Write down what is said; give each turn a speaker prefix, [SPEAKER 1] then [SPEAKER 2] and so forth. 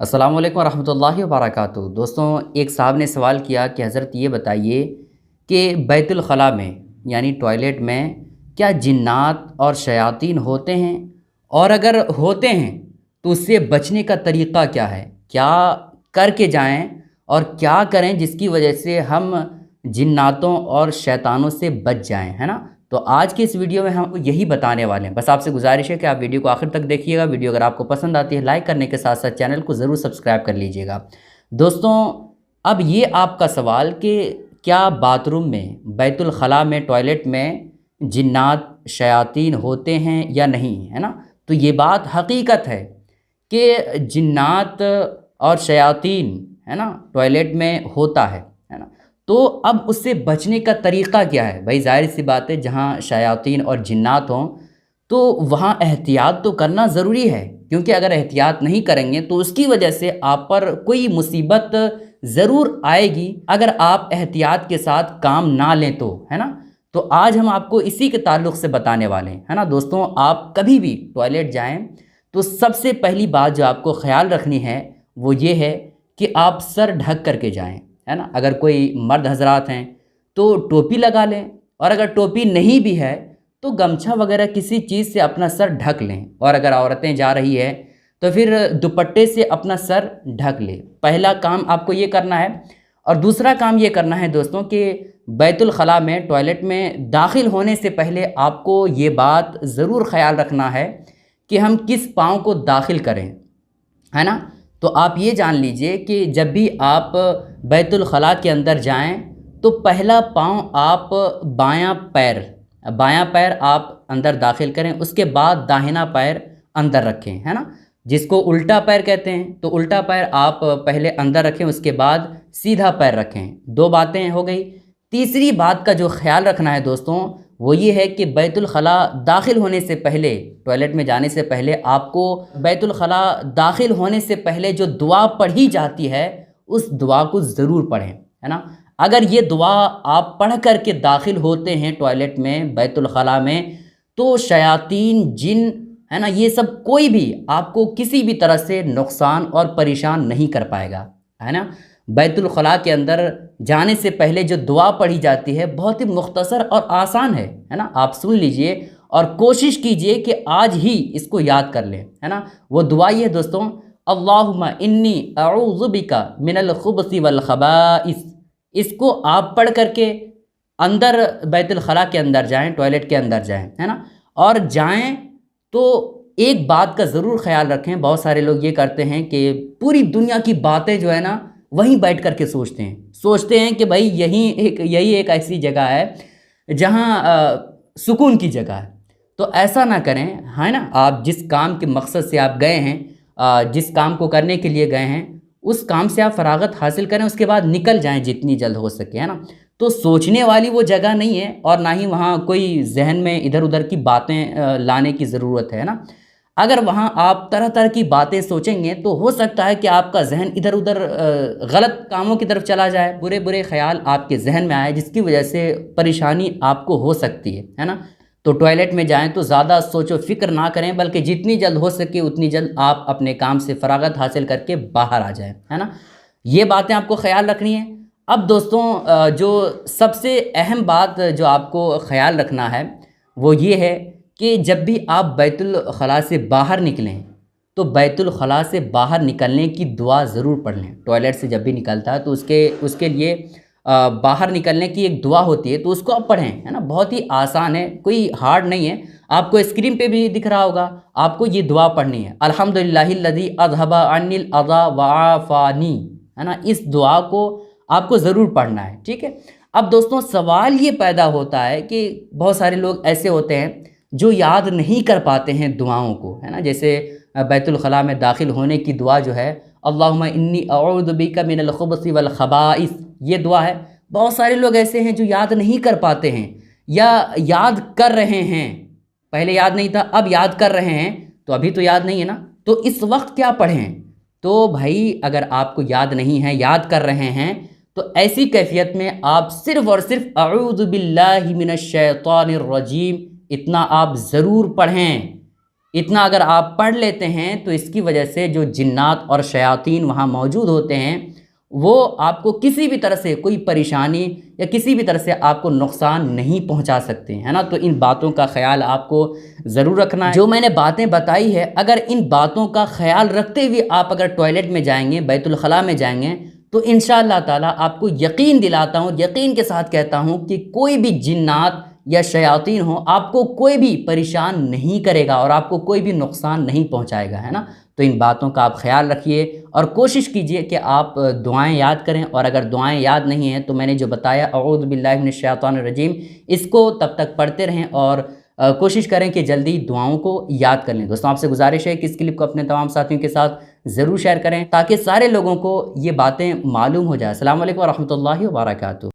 [SPEAKER 1] अस्सलाम वालेकुम रहमतुल्लाहि व बरकातुहू। दोस्तों, एक साहब ने सवाल किया कि हज़रत ये बताइए कि बैतुल ख़ला में यानी टॉयलेट में क्या जिन्नात और शयातीन होते हैं, और अगर होते हैं तो उससे बचने का तरीक़ा क्या है? क्या करके जाएं और क्या करें जिसकी वजह से हम जिन्नातों और शैतानों से बच जाएं, है ना? तो आज की इस वीडियो में हम यही बताने वाले हैं। बस आपसे गुजारिश है कि आप वीडियो को आखिर तक देखिएगा। वीडियो अगर आपको पसंद आती है लाइक करने के साथ साथ चैनल को ज़रूर सब्सक्राइब कर लीजिएगा। दोस्तों, अब ये आपका सवाल कि क्या बाथरूम में बैतुल ख़ला में टॉयलेट में जिन्नात शयातीन होते हैं या नहीं, है ना? तो ये बात हकीकत है कि जिन्नात और शयातीन, है ना, टॉयलेट में होता है ना? तो अब उससे बचने का तरीक़ा क्या है? भाई ज़ाहिर सी बात है, जहाँ शयातीन और जिन्नात हों तो वहाँ एहतियात तो करना ज़रूरी है, क्योंकि अगर एहतियात नहीं करेंगे तो उसकी वजह से आप पर कोई मुसीबत ज़रूर आएगी अगर आप एहतियात के साथ काम ना लें तो, है ना? तो आज हम आपको इसी के ताल्लुक़ से बताने वाले हैं, है ना? दोस्तों, आप कभी भी टॉयलेट जाएँ तो सबसे पहली बात जो आपको ख़याल रखनी है वो ये है कि आप सर ढक करके जाएँ, है ना? अगर कोई मर्द हज़रात हैं तो टोपी लगा लें, और अगर टोपी नहीं भी है तो गमछा वगैरह किसी चीज़ से अपना सर ढक लें, और अगर औरतें जा रही है तो फिर दुपट्टे से अपना सर ढक लें। पहला काम आपको ये करना है। और दूसरा काम ये करना है दोस्तों कि बैतुल ख़ला में टॉयलेट में दाखिल होने से पहले आपको ये बात ज़रूर ख़याल रखना है कि हम किस पाँव को दाखिल करें, है ना? तो आप ये जान लीजिए कि जब भी आप बैतुल ख़ला के अंदर जाएं तो पहला पाँव आप बायां पैर आप अंदर दाखिल करें, उसके बाद दाहिना पैर अंदर रखें, है ना? जिसको उल्टा पैर कहते हैं, तो उल्टा पैर आप पहले अंदर रखें, उसके बाद सीधा पैर रखें। दो बातें हो गई। तीसरी बात का जो ख्याल रखना है दोस्तों वो ये है कि बैतुल ख़ला दाखिल होने से पहले, टॉयलेट में जाने से पहले, आपको बैतुल ख़ला दाखिल होने से पहले जो दुआ पढ़ी जाती है उस दुआ को ज़रूर पढ़ें, है ना? अगर ये दुआ आप पढ़ कर के दाखिल होते हैं टॉयलेट में बैतुल ख़ला में तो शयातीन, जिन, है ना, ये सब कोई भी आपको किसी भी तरह से नुकसान और परेशान नहीं कर पाएगा, है ना? बैतुल ख़ला के अंदर जाने से पहले जो दुआ पढ़ी जाती है बहुत ही मुख्तसर और आसान है ना? आप सुन लीजिए और कोशिश कीजिए कि आज ही इसको याद कर लें, है ना? वो दुआ ये है दोस्तों, अल्लाहुम्मा इन्नी अऊज़ु बिका मिनल खुबसी वल खबाइस। इसको आप पढ़ करके अंदर बैतुल ख़ला के अंदर जाएं, टॉयलेट के अंदर जाएं, है ना? और जाएं तो एक बात का ज़रूर ख़याल रखें। बहुत सारे लोग ये करते हैं कि पूरी दुनिया की बातें जो है ना वहीं बैठ कर के सोचते हैं कि भाई यही एक ऐसी जगह है जहाँ सुकून की जगह है। तो ऐसा ना करें, है ना? आप जिस काम के मकसद से आप गए हैं, जिस काम को करने के लिए गए हैं, उस काम से आप फ़रागत हासिल करें, उसके बाद निकल जाएं जितनी जल्द हो सके, है ना? तो सोचने वाली वो जगह नहीं है, और ना ही वहाँ कोई जहन में इधर उधर की बातें लाने की ज़रूरत है ना? अगर वहाँ आप तरह तरह की बातें सोचेंगे तो हो सकता है कि आपका जहन इधर उधर गलत कामों की तरफ चला जाए, बुरे बुरे ख्याल आपके जहन में आए, जिसकी वजह से परेशानी आपको हो सकती है ना? तो टॉयलेट में जाएं तो ज़्यादा सोचो फिक्र ना करें, बल्कि जितनी जल्द हो सके उतनी जल्द आप अपने काम से फ़रागत हासिल करके बाहर आ जाएं, है ना? ये बातें आपको ख्याल रखनी है। अब दोस्तों, जो सबसे अहम बात जो आपको ख्याल रखना है वो ये है कि जब भी आप बैतुल ख़ला से बाहर निकलें तो बैतुल ख़ला से बाहर निकलने की दुआ ज़रूर पढ़ लें। टॉयलेट से जब भी निकलता है तो उसके लिए बाहर निकलने की एक दुआ होती है, तो उसको आप पढ़ें, है ना? बहुत ही आसान है, कोई हार्ड नहीं है। आपको स्क्रीन पे भी दिख रहा होगा, आपको ये दुआ पढ़नी है, अल्हम्दुलिल्लाहिल्लज़ी अज़हबा अन्निल अज़ा व आफ़ानी, है ना? इस दुआ को आपको ज़रूर पढ़ना है, ठीक है? अब दोस्तों, सवाल ये पैदा होता है कि बहुत सारे लोग ऐसे होते हैं जो याद नहीं कर पाते हैं दुआओं को, है ना? जैसे बैतुल ख़ला में दाखिल होने की दुआ जो है, अल्लाहुम्मा इन्नी अऊज़ु बिका मिनल खुबसी वल खबाइस, ये दुआ है। बहुत सारे लोग ऐसे हैं जो याद नहीं कर पाते हैं, या याद कर रहे हैं, पहले याद नहीं था अब याद कर रहे हैं, तो अभी तो याद नहीं है ना, तो इस वक्त क्या पढ़ें? तो भाई अगर आपको याद नहीं है, याद कर रहे हैं, तो ऐसी कैफियत में आप सिर्फ़ और सिर्फ अऊज़ु बिल्लाहि मिनश शैतानिर रजीम इतना आप ज़रूर पढ़ें। اتنا اگر آپ پڑھ لیتے ہیں تو اس کی وجہ سے جو جنات اور شیاطین وہاں موجود ہوتے ہیں وہ آپ کو کسی بھی طرح سے کوئی پریشانی یا کسی بھی طرح سے آپ کو نقصان نہیں پہنچا سکتے ہیں نا۔ تو ان باتوں کا خیال آپ کو ضرور رکھنا ہے۔ جو میں نے باتیں بتائی ہے، اگر ان باتوں کا خیال رکھتے ہوئے آپ اگر ٹوائلٹ میں جائیں گے، بیت الخلاء میں جائیں گے، تو انشاءاللہ تعالیٰ آپ کو یقین دلاتا ہوں، یقین کے ساتھ کہتا ہوں کہ کوئی بھی جنات یا شیاطین ہوں، آپ کو کوئی بھی پریشان نہیں کرے گا اور آپ کو کوئی بھی نقصان نہیں پہنچائے گا، ہے نا۔ تو ان باتوں کا آپ خیال رکھیے اور کوشش کیجئے کہ آپ دعائیں یاد کریں، اور اگر دعائیں یاد نہیں ہیں تو میں نے جو بتایا اعوذ باللہ من الشیطان الرجیم، اس کو تب تک پڑھتے رہیں اور کوشش کریں کہ جلدی دعاؤں کو یاد کر لیں۔ دوستوں، آپ سے گزارش ہے کہ اس کلپ کو اپنے تمام ساتھیوں کے ساتھ ضرور شیئر کریں تاکہ سارے لوگوں کو یہ باتیں معلوم ہو جائے۔ السلام علیکم ورحمۃ اللہ وبرکاتہ۔